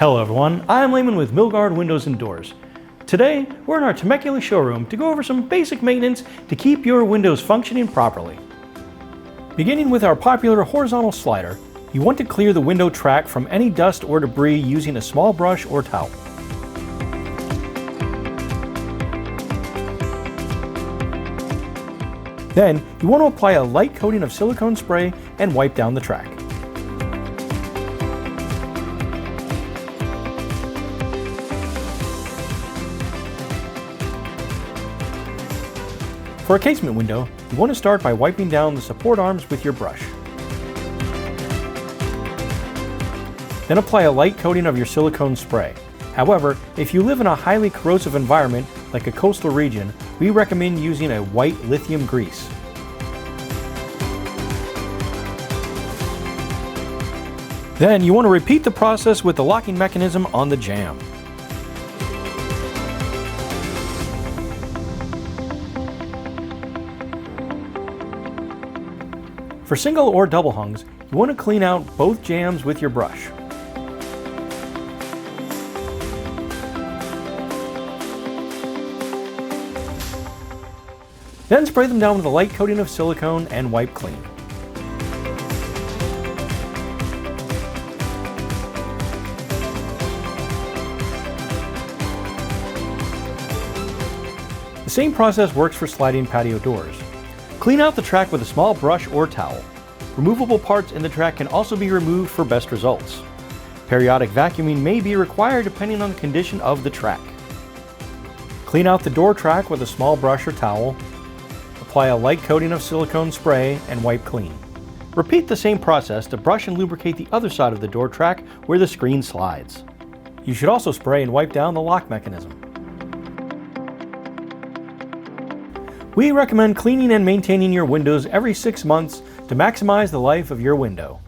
Hello everyone, I'm Lehman with Milgard Windows and Doors. Today, we're in our Temecula showroom to go over some basic maintenance to keep your windows functioning properly. Beginning with our popular horizontal slider, you want to clear the window track from any dust or debris using a small brush or towel. Then, you want to apply a light coating of silicone spray and wipe down the track. For a casement window, you want to start by wiping down the support arms with your brush. Then apply a light coating of your silicone spray. However, if you live in a highly corrosive environment like a coastal region, we recommend using a white lithium grease. Then you want to repeat the process with the locking mechanism on the jamb. For single or double hungs, you want to clean out both jambs with your brush. Then spray them down with a light coating of silicone and wipe clean. The same process works for sliding patio doors. Clean out the track with a small brush or towel. Removable parts in the track can also be removed for best results. Periodic vacuuming may be required depending on the condition of the track. Clean out the door track with a small brush or towel. Apply a light coating of silicone spray and wipe clean. Repeat the same process to brush and lubricate the other side of the door track where the screen slides. You should also spray and wipe down the lock mechanism. We recommend cleaning and maintaining your windows every 6 months to maximize the life of your window.